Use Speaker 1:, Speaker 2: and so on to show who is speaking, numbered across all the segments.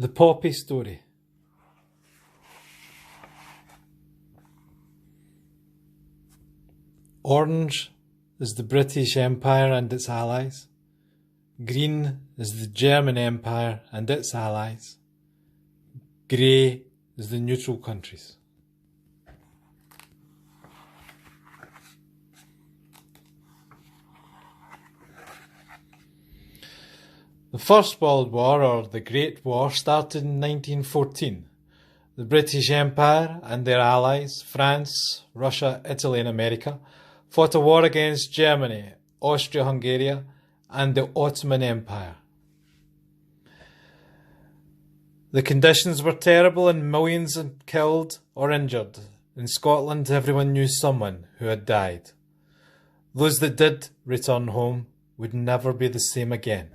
Speaker 1: The Poppy Story. Orange is the British Empire and its allies. Green is the German Empire and its allies. Grey is the neutral countries. The First World War, or the Great War, started in 1914. The British Empire and their allies, France, Russia, Italy and America, fought a war against Germany, Austria-Hungary and the Ottoman Empire. The conditions were terrible and millions were killed or injured. In Scotland, everyone knew someone who had died. Those that did return home would never be the same again.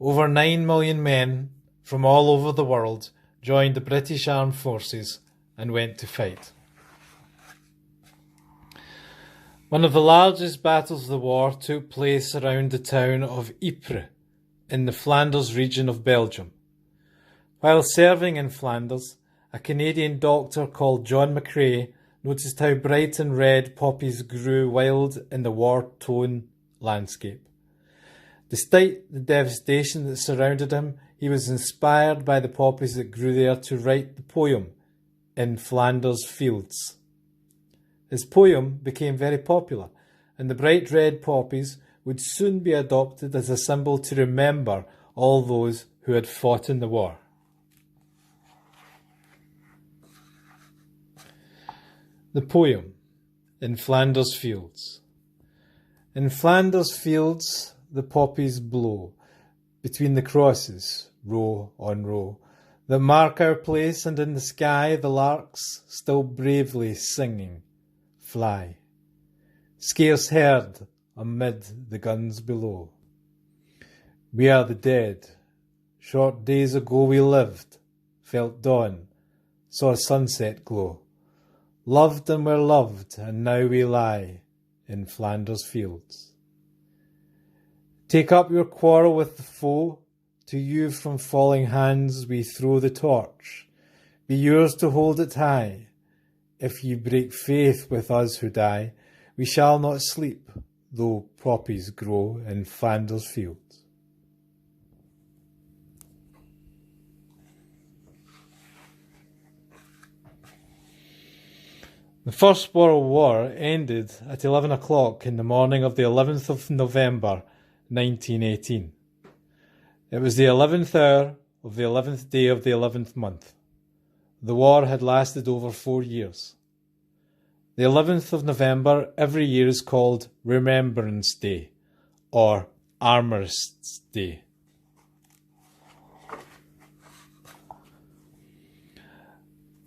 Speaker 1: Over 9 million men from all over the world joined the British Armed Forces and went to fight. One of the largest battles of the war took place around the town of Ypres in the Flanders region of Belgium. While serving in Flanders, a Canadian doctor called John McCrae noticed how bright and red poppies grew wild in the war-torn landscape. Despite the devastation that surrounded him, he was inspired by the poppies that grew there to write the poem In Flanders Fields. His poem became very popular, and the bright red poppies would soon be adopted as a symbol to remember all those who had fought in the war. The poem In Flanders Fields. In Flanders Fields the poppies blow, between the crosses, row on row, that mark our place, and in the sky the larks, still bravely singing, fly, scarce heard amid the guns below. We are the dead. Short days ago we lived, felt dawn, saw sunset glow, loved and were loved, and now we lie in Flanders Fields. Take up your quarrel with the foe, to you from falling hands we throw the torch. Be yours to hold it high. If ye break faith with us who die, we shall not sleep, though poppies grow in Flanders Fields. The First World War ended at 11 o'clock in the morning of the 11th of November 1918. It was the 11th hour of the 11th day of the 11th month. The war had lasted over 4 years. The 11th of November every year is called Remembrance Day or Armistice Day.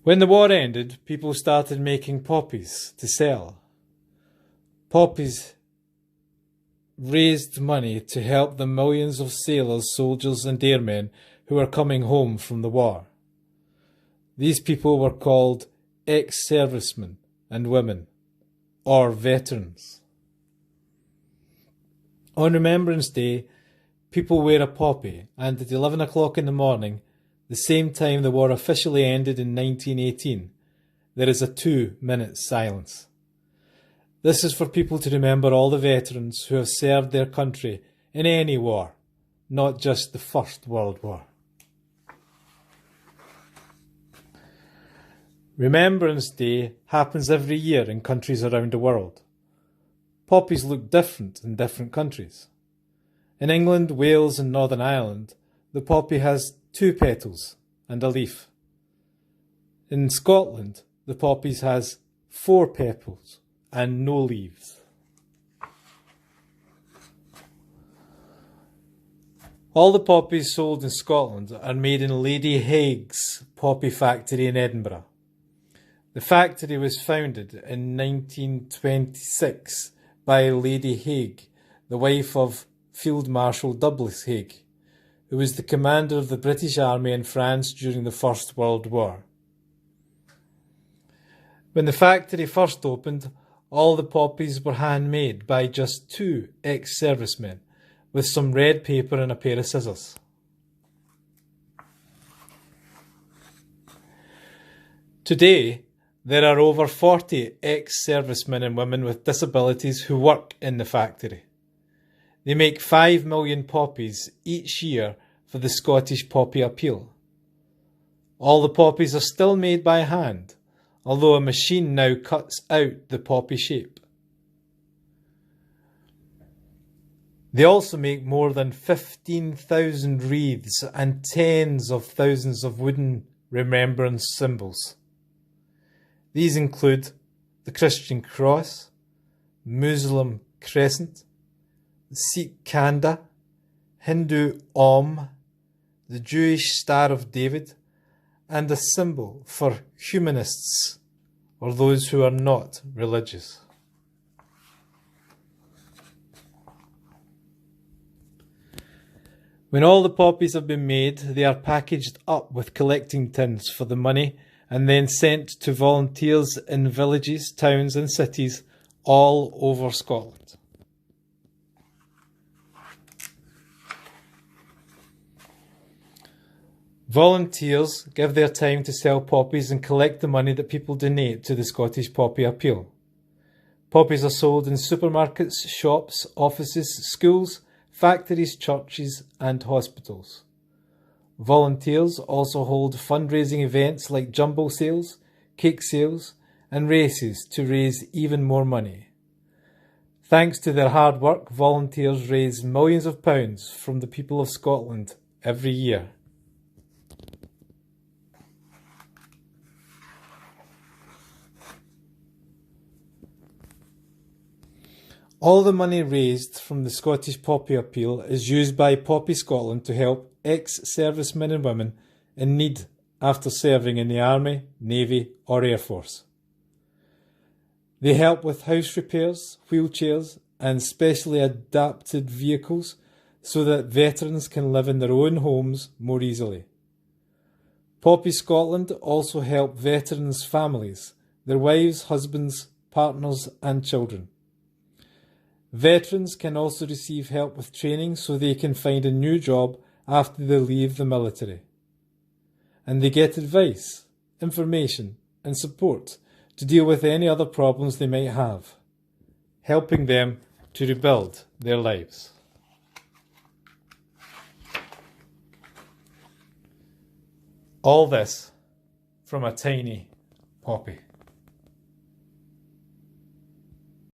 Speaker 1: When the war ended, people started making poppies to sell. Poppies raised money to help the millions of sailors, soldiers and airmen who were coming home from the war. These people were called ex-servicemen and women, or veterans. On Remembrance Day, people wear a poppy, and at 11 o'clock in the morning, the same time the war officially ended in 1918, there is a 2-minute silence. This is for people to remember all the veterans who have served their country in any war, not just the First World War. Remembrance Day happens every year in countries around the world. Poppies look different in different countries. In England, Wales and Northern Ireland, the poppy has 2 petals and a leaf. In Scotland, the poppy has 4 petals and no leaves. All the poppies sold in Scotland are made in Lady Haig's poppy factory in Edinburgh. The factory was founded in 1926 by Lady Haig, the wife of Field Marshal Douglas Haig, who was the commander of the British Army in France during the First World War. When the factory first opened, all the poppies were handmade by just 2 ex-servicemen with some red paper and a pair of scissors. Today, there are over 40 ex-servicemen and women with disabilities who work in the factory. They make 5 million poppies each year for the Scottish Poppy Appeal. All the poppies are still made by hand, although a machine now cuts out the poppy shape. They also make more than 15,000 wreaths and tens of thousands of wooden remembrance symbols. These include the Christian cross, Muslim crescent, the Sikh Khanda, Hindu Om, the Jewish Star of David, and a symbol for humanists, or those who are not religious. When all the poppies have been made, they are packaged up with collecting tins for the money and then sent to volunteers in villages, towns and cities all over Scotland. Volunteers give their time to sell poppies and collect the money that people donate to the Scottish Poppy Appeal. Poppies are sold in supermarkets, shops, offices, schools, factories, churches and hospitals. Volunteers also hold fundraising events like jumble sales, cake sales and races to raise even more money. Thanks to their hard work, volunteers raise millions of pounds from the people of Scotland every year. All the money raised from the Scottish Poppy Appeal is used by Poppy Scotland to help ex-servicemen and women in need after serving in the Army, Navy or Air Force. They help with house repairs, wheelchairs and specially adapted vehicles so that veterans can live in their own homes more easily. Poppy Scotland also help veterans' families, their wives, husbands, partners and children. Veterans can also receive help with training so they can find a new job after they leave the military. And they get advice, information and support to deal with any other problems they might have, helping them to rebuild their lives. All this from a tiny poppy.